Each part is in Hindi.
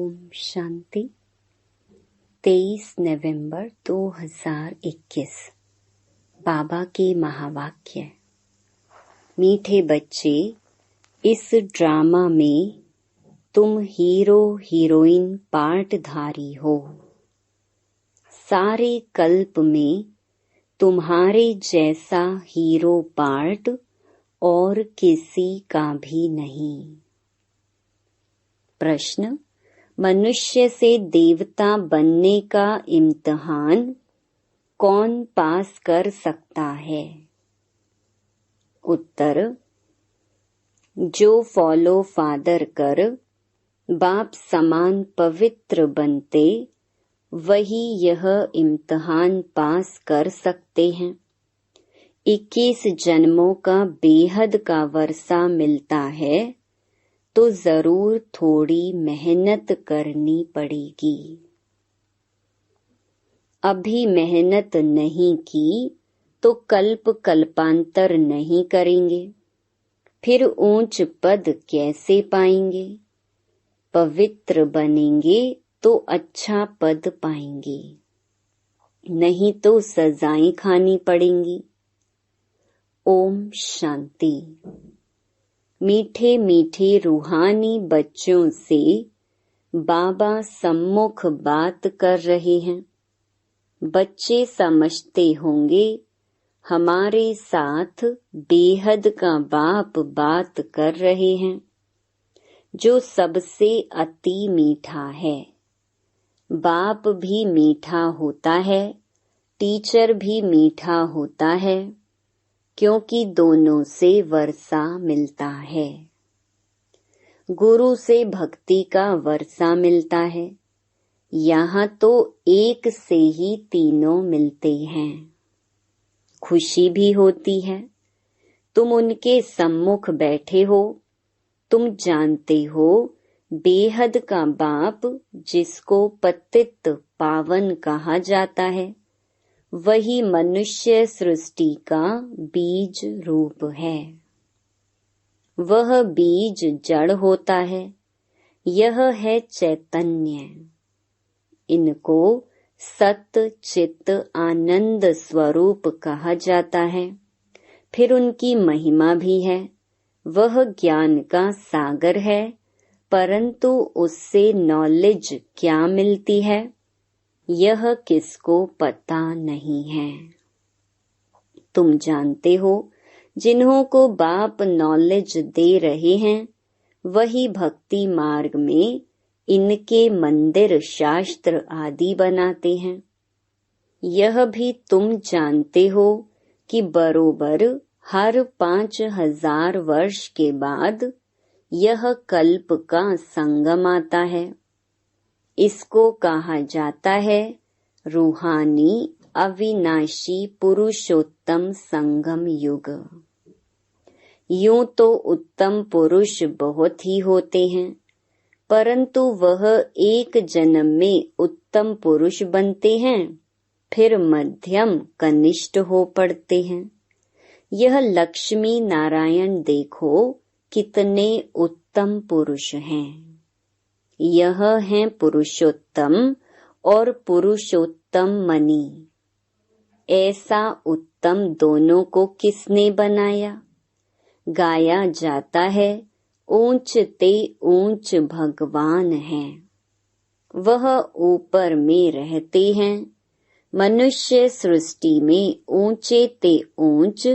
ओम शांति। 23 नवंबर 2021। बाबा के महावाक्य। मीठे बच्चे, इस ड्रामा में तुम हीरो हीरोइन पार्टधारी हो। सारे कल्प में तुम्हारे जैसा हीरो पार्ट और किसी का भी नहीं। प्रश्न: मनुष्य से देवता बनने का इम्तिहान कौन पास कर सकता है? उत्तर: जो फॉलो फादर कर बाप समान पवित्र बनते, वही यह इम्तिहान पास कर सकते हैं। 21 जन्मों का बेहद का वर्षा मिलता है तो जरूर थोड़ी मेहनत करनी पड़ेगी। अभी मेहनत नहीं की तो कल्प कल्पांतर नहीं करेंगे, फिर ऊंच पद कैसे पाएंगे? पवित्र बनेंगे तो अच्छा पद पाएंगे, नहीं तो सजाएं खानी पड़ेंगी। ओम शांति। मीठे मीठे रूहानी बच्चों से बाबा सम्मुख बात कर रहे हैं। बच्चे समझते होंगे हमारे साथ बेहद का बाप बात कर रहे हैं, जो सबसे अति मीठा है। बाप भी मीठा होता है, टीचर भी मीठा होता है, क्योंकि दोनों से वर्षा मिलता है। गुरु से भक्ति का वर्षा मिलता है। यहाँ तो एक से ही तीनों मिलते हैं। खुशी भी होती है। तुम उनके सम्मुख बैठे हो। तुम जानते हो बेहद का बाप, जिसको पतित पावन कहा जाता है, वही मनुष्य सृष्टि का बीज रूप है। वह बीज जड़ होता है, यह है चैतन्य। इनको सत चित आनंद स्वरूप कहा जाता है। फिर उनकी महिमा भी है। वह ज्ञान का सागर है, परंतु उससे नॉलेज क्या मिलती है, यह किसको पता नहीं है। तुम जानते हो, जिन्हों को बाप नॉलेज दे रहे हैं, वही भक्ति मार्ग में इनके मंदिर शास्त्र आदि बनाते हैं। यह भी तुम जानते हो कि बरोबर हर 5000 वर्ष के बाद यह कल्प का संगम आता है। इसको कहा जाता है रूहानी अविनाशी पुरुषोत्तम संगम युग। यूं तो उत्तम पुरुष बहुत ही होते हैं, परंतु वह एक जन्म में उत्तम पुरुष बनते हैं, फिर मध्यम कनिष्ठ हो पड़ते हैं। यह लक्ष्मी नारायण देखो कितने उत्तम पुरुष हैं। यह है पुरुषोत्तम और पुरुषोत्तम मणि। ऐसा उत्तम दोनों को किसने बनाया? गाया जाता है ऊंच ते ऊंच भगवान हैं। वह ऊपर में रहते हैं। मनुष्य सृष्टि में ऊंचे ते ऊंच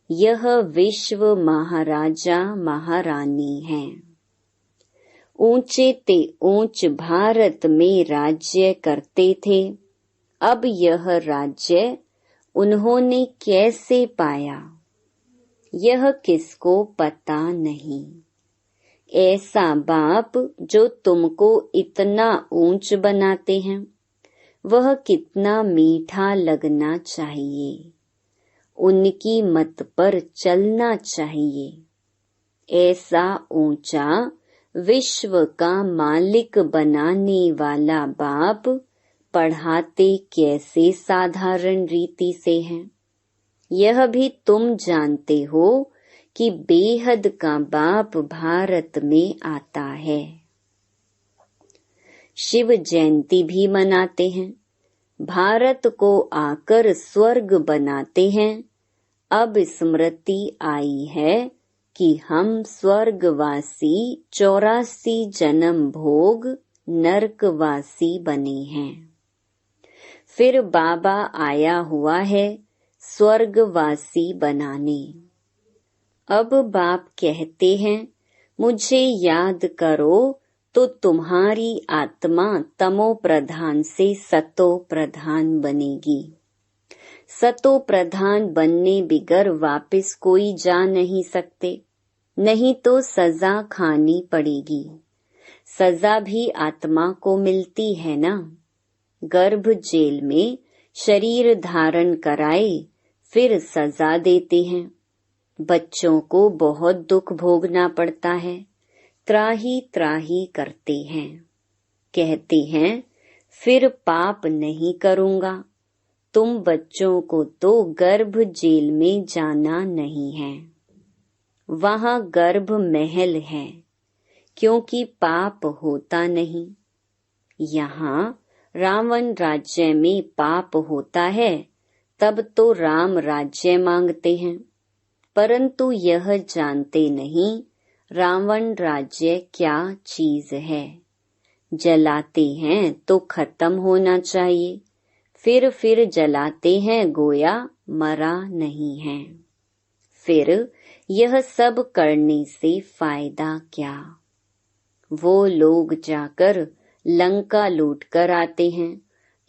यह विश्व महाराजा महारानी हैं। ऊंचे ते ऊंच भारत में राज्य करते थे। अब यह राज्य उन्होंने कैसे पाया, यह किसको पता नहीं। ऐसा बाप जो तुमको इतना ऊंच बनाते हैं, वह कितना मीठा लगना चाहिए। उनकी मत पर चलना चाहिए। ऐसा ऊंचा विश्व का मालिक बनाने वाला बाप पढ़ाते कैसे साधारण रीति से हैं। यह भी तुम जानते हो कि बेहद का बाप भारत में आता है। शिव जयंती भी मनाते हैं, भारत को आकर स्वर्ग बनाते हैं। अब स्मृति आई है कि हम स्वर्गवासी 84 जन्म भोग नरकवासी बने हैं। फिर बाबा आया हुआ है स्वर्गवासी बनाने। अब बाप कहते हैं, मुझे याद करो तो तुम्हारी आत्मा तमो प्रधान से सतो प्रधान बनेगी। सतो प्रधान बनने बिगर वापस कोई जा नहीं सकते, नहीं तो सजा खानी पड़ेगी। सजा भी आत्मा को मिलती है ना। गर्भ जेल में शरीर धारण कराए फिर सजा देते हैं। बच्चों को बहुत दुख भोगना पड़ता है, त्राही त्राही करते हैं। कहते हैं फिर पाप नहीं करूंगा। तुम बच्चों को तो गर्भ जेल में जाना नहीं है, वहां गर्भ महल है, क्योंकि पाप होता नहीं। यहाँ रावण राज्य में पाप होता है, तब तो राम राज्य मांगते हैं, परंतु यह जानते नहीं रावण राज्य क्या चीज है। जलाते हैं तो खत्म होना चाहिए, फिर जलाते हैं गोया मरा नहीं है। फिर यह सब करने से फायदा क्या। वो लोग जाकर लंका लूट कर आते हैं।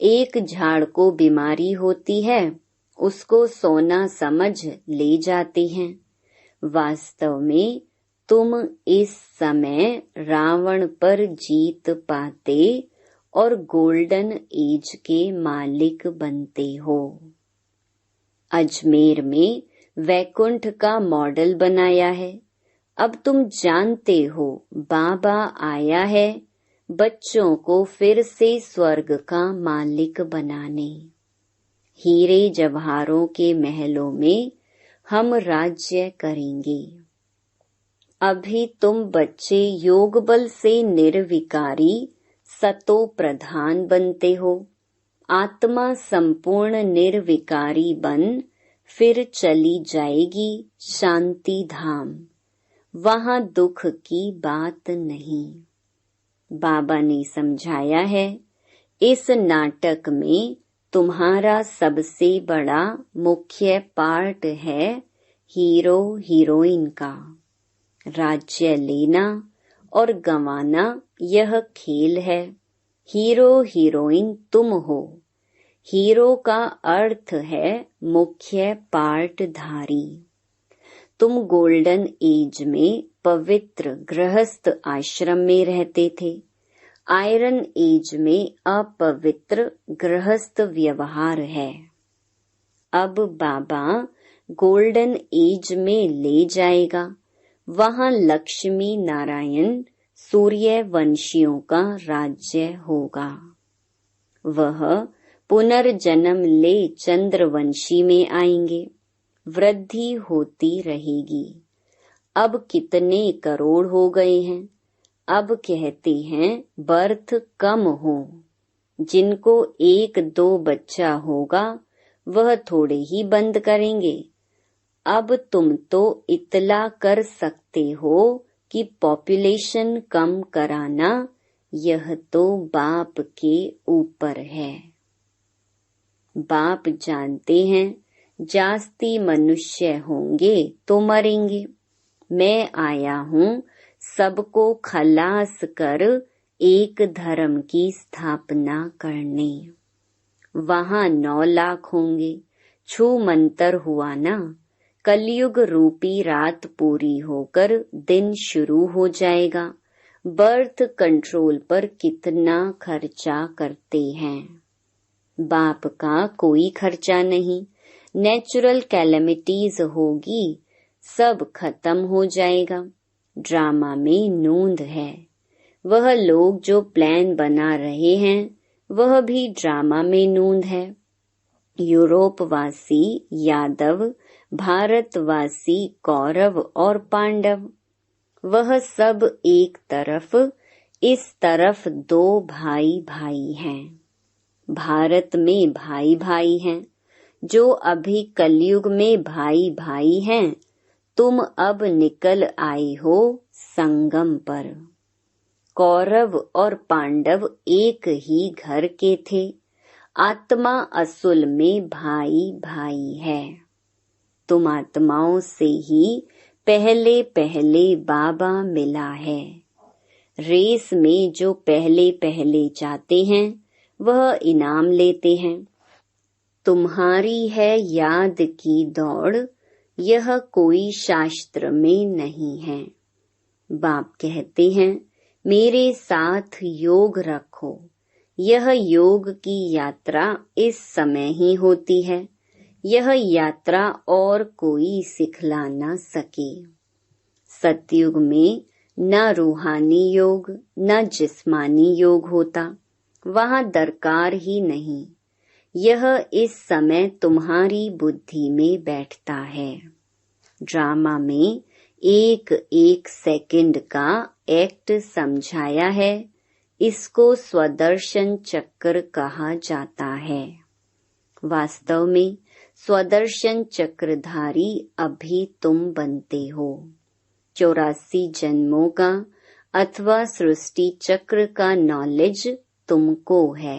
एक झाड़ को बीमारी होती है, उसको सोना समझ ले जाते हैं। वास्तव में तुम इस समय रावण पर जीत पाते और गोल्डन एज के मालिक बनते हो। अजमेर में वैकुंठ का मॉडल बनाया है। अब तुम जानते हो बाबा आया है बच्चों को फिर से स्वर्ग का मालिक बनाने। हीरे जवाहरों के महलों में हम राज्य करेंगे। अभी तुम बच्चे योग बल से निर्विकारी सतो प्रधान बनते हो। आत्मा संपूर्ण निर्विकारी बन फिर चली जाएगी शांति धाम। वहां दुख की बात नहीं। बाबा ने समझाया है, इस नाटक में तुम्हारा सबसे बड़ा मुख्य पार्ट है हीरो हीरोइन का। राज्य लेना और गंवाना यह खेल है। हीरो हीरोइन तुम हो। हीरो का अर्थ है मुख्य पार्टधारी। तुम गोल्डन एज में पवित्र गृहस्थ आश्रम में रहते थे। आयरन एज में अपवित्र गृहस्थ व्यवहार है। अब बाबा गोल्डन एज में ले जाएगा। वहां लक्ष्मी नारायण सूर्यवंशियों का राज्य होगा। वह पुनर्जन्म ले चंद्रवंशी में आएंगे। वृद्धि होती रहेगी। अब कितने करोड़ हो गए हैं। अब कहते हैं बर्थ कम हो। जिनको 1-2 बच्चा होगा वह थोड़े ही बंद करेंगे। अब तुम तो इतला कर सकते हो कि पॉपुलेशन कम कराना यह तो बाप के ऊपर है। बाप जानते हैं जास्ती मनुष्य होंगे तो मरेंगे। मैं आया हूँ सबको खलास कर एक धर्म की स्थापना करने। वहां 9 लाख होंगे। छू मंतर हुआ ना। कलयुग रूपी रात पूरी होकर दिन शुरू हो जाएगा। बर्थ कंट्रोल पर कितना खर्चा करते हैं। बाप का कोई खर्चा नहीं। नेचुरल कैलेमिटीज होगी, सब खत्म हो जाएगा। ड्रामा में नूंद है। वह लोग जो प्लान बना रहे हैं वह भी ड्रामा में नूंद है। यूरोपवासी यादव, भारतवासी कौरव और पांडव, वह सब एक तरफ इस तरफ 2 भाई भाई हैं। भारत में भाई भाई हैं, जो अभी कलयुग में भाई भाई हैं। तुम अब निकल आए हो संगम पर। कौरव और पांडव एक ही घर के थे। आत्मा असल में भाई भाई है। तुम आत्माओं से ही पहले पहले बाबा मिला है। रेस में जो पहले पहले जाते हैं वह इनाम लेते हैं। तुम्हारी है याद की दौड़, यह कोई शास्त्र में नहीं है। बाप कहते हैं मेरे साथ योग रखो। यह योग की यात्रा इस समय ही होती है। यह यात्रा और कोई सिखला न सके। सतयुग में न रूहानी योग न जिस्मानी योग होता, वहाँ दरकार ही नहीं। यह इस समय तुम्हारी बुद्धि में बैठता है। ड्रामा में एक एक सेकंड का एक्ट समझाया है। इसको स्वदर्शन चक्र कहा जाता है। वास्तव में स्वदर्शन चक्रधारी अभी तुम बनते हो। 84 जन्मों का अथवा सृष्टि चक्र का नॉलेज तुमको है।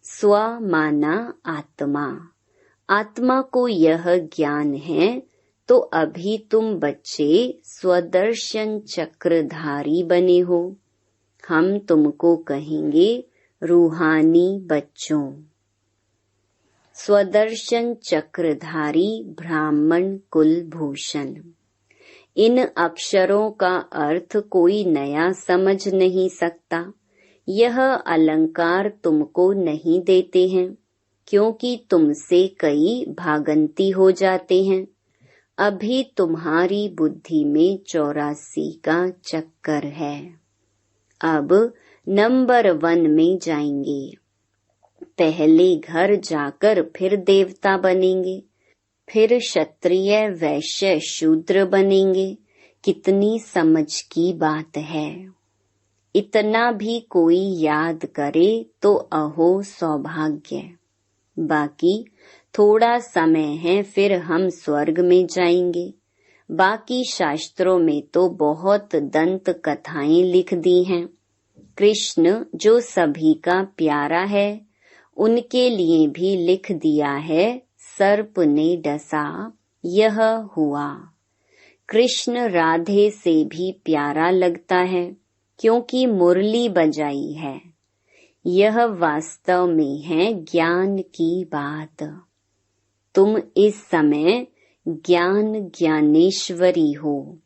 स्व माना आत्मा। आत्मा को यह ज्ञान है तो अभी तुम बच्चे स्वदर्शन चक्रधारी बने हो। हम तुमको कहेंगे रूहानी बच्चों। स्वदर्शन चक्रधारी ब्राह्मण कुलभूषण। इन अक्षरों का अर्थ कोई नया समझ नहीं सकता। यह अलंकार तुमको नहीं देते हैं, क्योंकि तुमसे कई भागंती हो जाते हैं। अभी तुम्हारी बुद्धि में 84 का चक्कर है। अब नंबर 1 में जाएंगे। पहले घर जाकर फिर देवता बनेंगे, फिर क्षत्रिय वैश्य शूद्र बनेंगे। कितनी समझ की बात है। इतना भी कोई याद करे तो अहो सौभाग्य। बाकी थोड़ा समय है, फिर हम स्वर्ग में जाएंगे। बाकी शास्त्रों में तो बहुत दंत कथाएं लिख दी हैं। कृष्ण जो सभी का प्यारा है, उनके लिए भी लिख दिया है सर्प ने डसा यह हुआ। कृष्ण राधे से भी प्यारा लगता है, क्योंकि मुरली बजाई है। यह वास्तव में है ज्ञान की बात। तुम इस समय ज्ञान ज्ञानेश्वरी हो,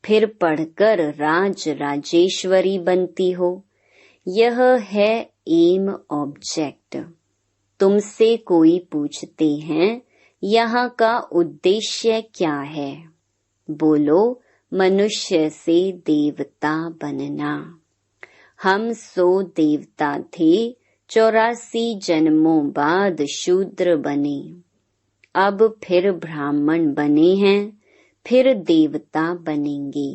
फिर पढ़कर राज राजेश्वरी बनती हो। यह है एम ऑब्जेक्ट। तुमसे कोई पूछते हैं यहाँ का उद्देश्य क्या है? बोलो मनुष्य से देवता बनना। हम 100 देवता थे, 84 जन्मों बाद शूद्र बने। अब फिर ब्राह्मण बने हैं, फिर देवता बनेंगे।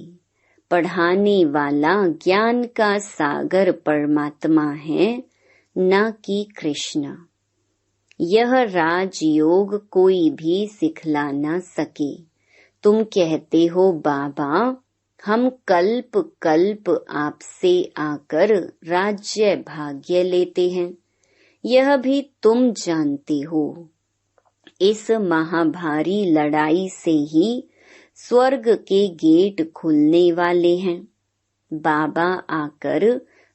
पढ़ाने वाला ज्ञान का सागर परमात्मा है, न कि कृष्ण। यह राजयोग कोई भी सिखला न सके। तुम कहते हो बाबा हम कल्प कल्प आपसे आकर राज्य भाग्य लेते हैं। यह भी तुम जानते हो। इस महाभारी लड़ाई से ही स्वर्ग के गेट खुलने वाले हैं। बाबा आकर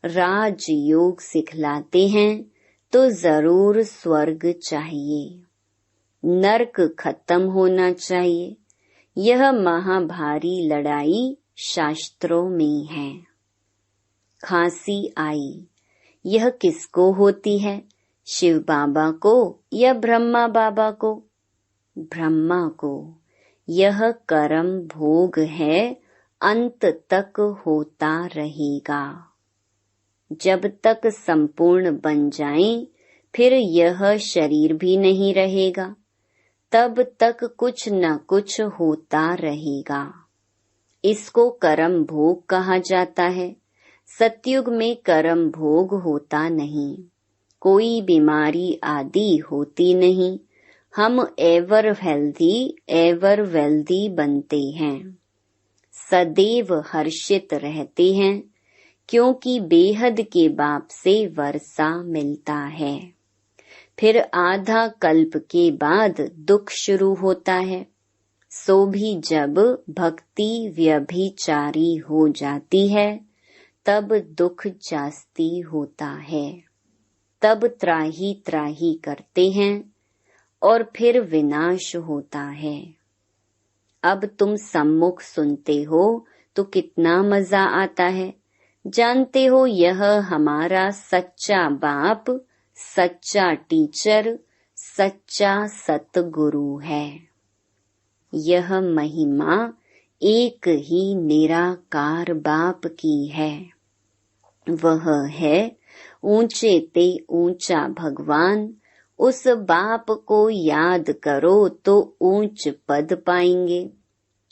राजयोग सिखलाते हैं तो जरूर स्वर्ग चाहिए। नरक खत्म होना चाहिए। यह महाभारी लड़ाई शास्त्रों में है। खांसी आई, यह किसको होती है? शिव बाबा को या ब्रह्मा बाबा को? ब्रह्मा को। यह कर्म भोग है, अंत तक होता रहेगा। जब तक संपूर्ण बन जाएं, फिर यह शरीर भी नहीं रहेगा। तब तक कुछ न कुछ होता रहेगा। इसको कर्म भोग कहा जाता है। सतयुग में कर्म भोग होता नहीं, कोई बीमारी आदि होती नहीं। हम एवर वेल्दी बनते हैं, सदैव हर्षित रहते हैं, क्योंकि बेहद के बाप से वर्षा मिलता है। फिर आधा कल्प के बाद दुख शुरू होता है, सो भी जब भक्ति व्यभिचारी हो जाती है तब दुख जास्ती होता है। तब त्राही त्राही करते हैं और फिर विनाश होता है। अब तुम सम्मुख सुनते हो तो कितना मजा आता है। जानते हो यह हमारा सच्चा बाप, सच्चा टीचर, सच्चा सतगुरु है। यह महिमा एक ही निराकार बाप की है। वह है ऊंचे ते ऊंचा भगवान। उस बाप को याद करो तो ऊंच पद पाएंगे।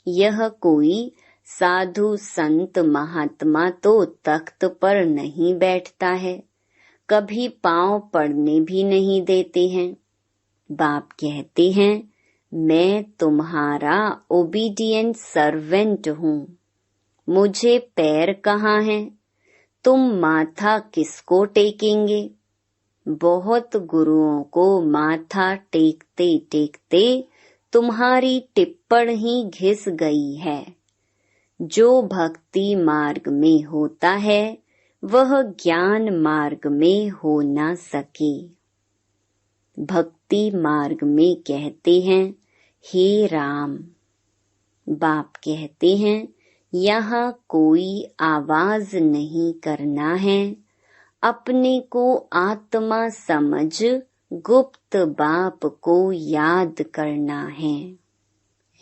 यह कोई साधु संत महात्मा तो तख्त पर नहीं बैठता है, कभी पांव पड़ने भी नहीं देते हैं। बाप कहते हैं, मैं तुम्हारा ओबीडिएंट सर्वेंट हूँ, मुझे पैर कहाँ हैं, तुम माथा किसको टेकेंगे। बहुत गुरुओं को माथा टेकते टेकते तुम्हारी टिप्पण ही घिस गई है। जो भक्ति मार्ग में होता है वह ज्ञान मार्ग में हो न सके। भक्ति मार्ग में कहते हैं, हे राम। बाप कहते हैं, यहाँ कोई आवाज नहीं करना है, अपने को आत्मा समझ गुप्त बाप को याद करना है।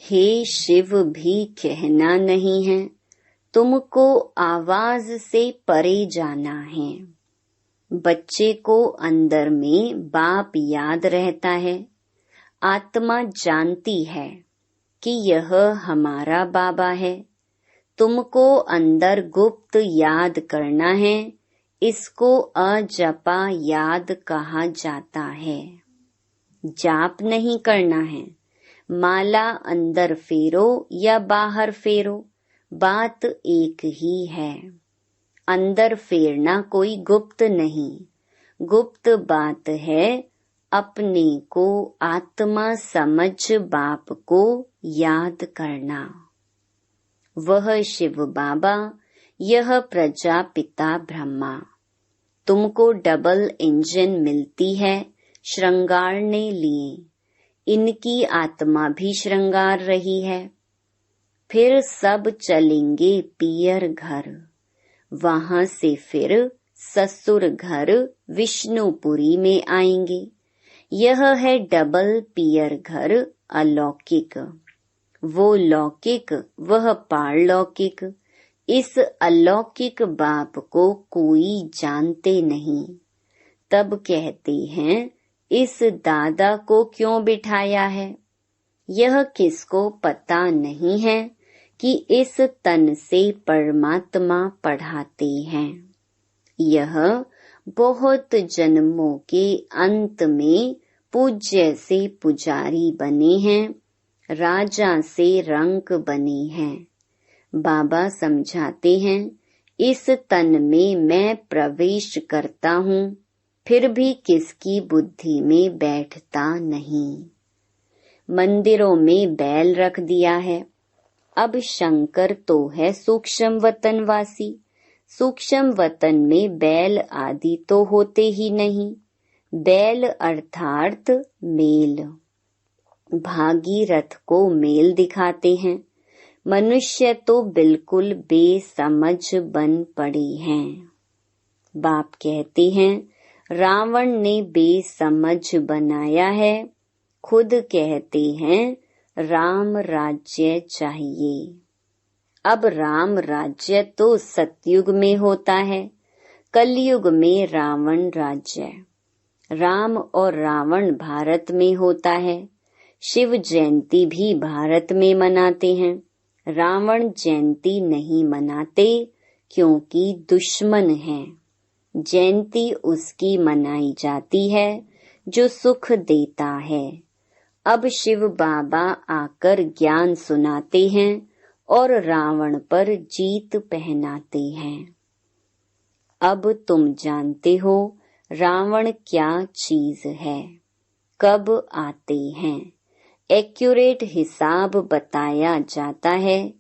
हे शिव भी कहना नहीं है, तुमको आवाज से परे जाना है। बच्चे को अंदर में बाप याद रहता है, आत्मा जानती है कि यह हमारा बाबा है। तुमको अंदर गुप्त याद करना है, इसको अजपा याद कहा जाता है। जाप नहीं करना है, माला अंदर फेरो या बाहर फेरो, बात एक ही है। अंदर फेरना कोई गुप्त नहीं, गुप्त बात है अपने को आत्मा समझ बाप को याद करना। वह शिव बाबा, यह प्रजापिता ब्रह्मा। तुमको डबल इंजन मिलती है श्रृंगारने लिए, इनकी आत्मा भी श्रृंगार रही है। फिर सब चलेंगे पियर घर, वहां से फिर ससुर घर विष्णुपुरी में आएंगे। यह है डबल पियर घर अलौकिक, वो लौकिक वह पारलौकिक। इस अलौकिक बाप को कोई जानते नहीं। तब कहते हैं, इस दादा को क्यों बिठाया है। यह किसको पता नहीं है कि इस तन से परमात्मा पढ़ाते हैं। यह बहुत जन्मों के अंत में पूज्य से पुजारी बने हैं, राजा से रंक बने हैं। बाबा समझाते हैं, इस तन में मैं प्रवेश करता हूँ, फिर भी किसकी बुद्धि में बैठता नहीं। मंदिरों में बैल रख दिया है। अब शंकर तो है सूक्ष्म वतनवासी, सूक्ष्म वतन में बैल आदि तो होते ही नहीं। बैल अर्थात मेल, भागीरथ को मेल दिखाते हैं। मनुष्य तो बिल्कुल बेसमझ बन पड़े हैं। बाप कहते हैं, रावण ने बेसमझ बनाया है, खुद कहते हैं राम राज्य चाहिए। अब राम राज्य तो सतयुग में होता है, कलयुग में रावण राज्य। राम और रावण भारत में होता है। शिव जयंती भी भारत में मनाते हैं, रावण जयंती नहीं मनाते, क्योंकि दुश्मन है। जयंती उसकी मनाई जाती है जो सुख देता है। अब शिव बाबा आकर ज्ञान सुनाते हैं और रावण पर जीत पहनाते हैं। अब तुम जानते हो रावण क्या चीज है, कब आते हैं। एक्यूरेट हिसाब बताया जाता है।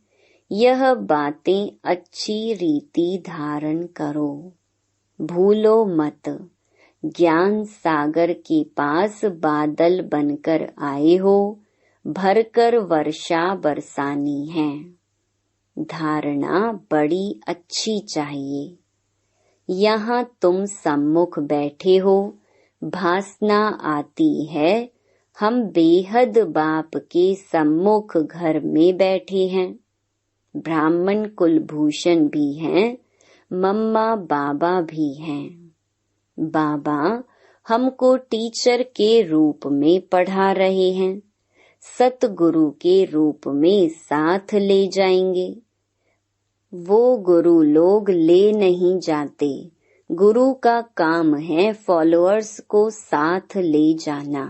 यह बातें अच्छी रीति धारण करो, भूलो मत। ज्ञान सागर के पास बादल बनकर आए हो, भरकर वर्षा बरसानी है। धारणा बड़ी अच्छी चाहिए। यहाँ तुम सम्मुख बैठे हो, भासना आती है हम बेहद बाप के सम्मुख घर में बैठे हैं। ब्राह्मण कुलभूषण भी हैं, मम्मा बाबा भी हैं। बाबा हमको टीचर के रूप में पढ़ा रहे हैं, सतगुरु के रूप में साथ ले जाएंगे। वो गुरु लोग ले नहीं जाते। गुरु का काम है फॉलोअर्स को साथ ले जाना।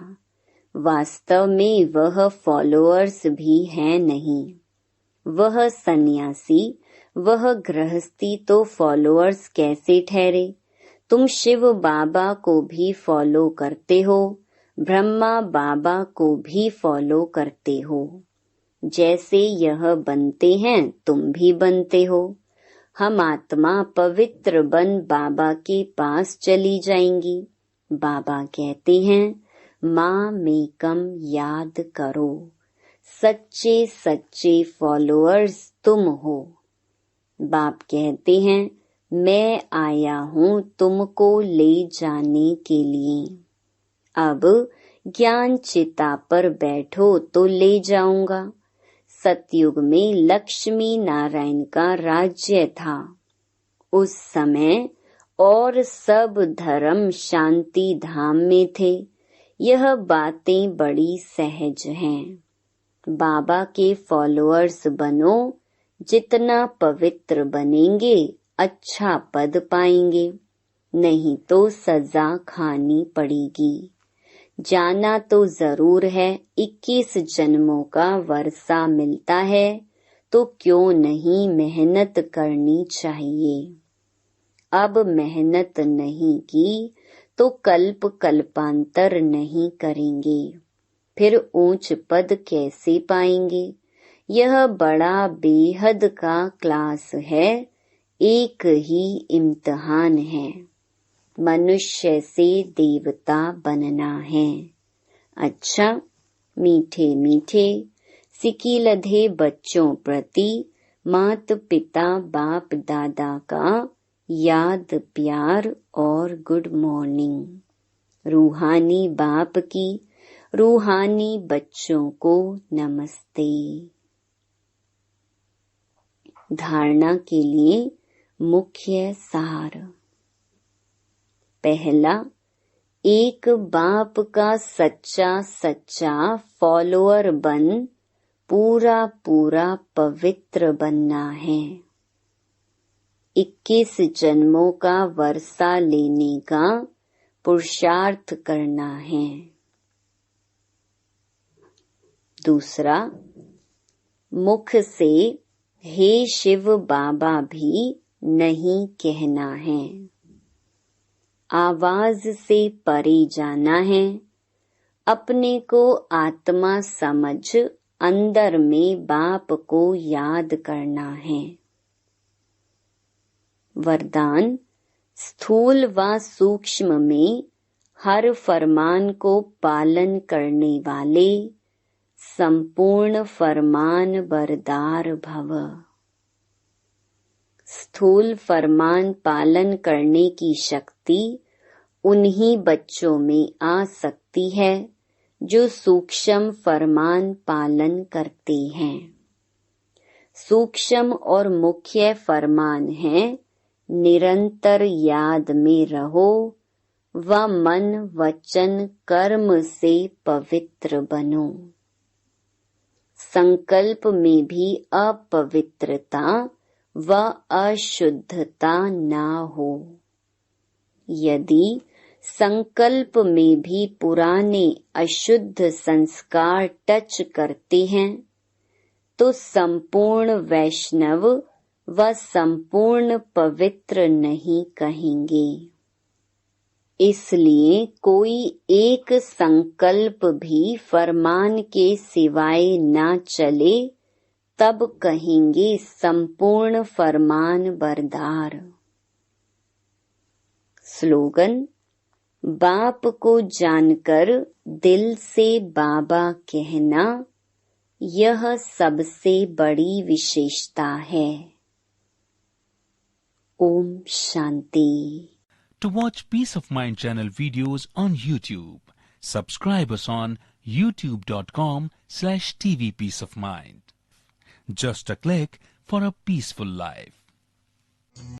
वास्तव में वह फॉलोअर्स भी है नहीं। वह सन्यासी, वह गृहस्थी तो फॉलोअर्स कैसे ठहरे। तुम शिव बाबा को भी फॉलो करते हो, ब्रह्मा बाबा को भी फॉलो करते हो। जैसे यह बनते हैं तुम भी बनते हो। हम आत्मा पवित्र बन बाबा के पास चली जाएंगी। बाबा कहते हैं माँ मेकम याद करो, सच्चे सच्चे फॉलोअर्स तुम हो। बाप कहते हैं मैं आया हूँ तुमको ले जाने के लिए। अब ज्ञान चिता पर बैठो तो ले जाऊंगा। सतयुग में लक्ष्मी नारायण का राज्य था। उस समय और सब धर्म शांति धाम में थे। यह बातें बड़ी सहज हैं। बाबा के फॉलोअर्स बनो, जितना पवित्र बनेंगे अच्छा पद पाएंगे, नहीं तो सजा खानी पड़ेगी। जाना तो जरूर है, 21 जन्मों का वर्षा मिलता है तो क्यों नहीं मेहनत करनी चाहिए। अब मेहनत नहीं की तो कल्प कल्पांतर नहीं करेंगे, फिर ऊंच पद कैसे पाएंगे। यह बड़ा बेहद का क्लास है, एक ही इम्तिहान है। मनुष्य से देवता बनना है। अच्छा, मीठे मीठे सिकीलधे बच्चों प्रति माता पिता बाप दादा का याद प्यार और गुड मॉर्निंग। रूहानी बाप की रूहानी बच्चों को नमस्ते। धारणा के लिए मुख्य सार। पहला, एक बाप का सच्चा सच्चा फॉलोअर बन पूरा पूरा पवित्र बनना है। 21 जन्मों का वर्षा लेने का पुरुषार्थ करना है। दूसरा, मुख से हे शिव बाबा भी नहीं कहना है। आवाज से परे जाना है। अपने को आत्मा समझ अंदर में बाप को याद करना है। वरदान, स्थूल व सूक्ष्म में हर फरमान को पालन करने वाले संपूर्ण फरमान बरदार भव। स्थूल फरमान पालन करने की शक्ति उन्हीं बच्चों में आ सकती है जो सूक्ष्म फरमान पालन करते हैं। सूक्ष्म और मुख्य फरमान है निरंतर याद में रहो व मन वचन कर्म से पवित्र बनो। संकल्प में भी अपवित्रता व अशुद्धता ना हो। यदि संकल्प में भी पुराने अशुद्ध संस्कार टच करते हैं तो संपूर्ण वैष्णव व संपूर्ण पवित्र नहीं कहेंगे। इसलिए कोई एक संकल्प भी फरमान के सिवाय ना चले तब कहेंगे संपूर्ण फरमान बरदार। स्लोगन: बाप को जानकर दिल से बाबा कहना यह सबसे बड़ी विशेषता है। Om Shanti. To watch Peace of Mind channel videos on YouTube, subscribe us on youtube.com/tvpeaceofmind. Just a click for a peaceful life.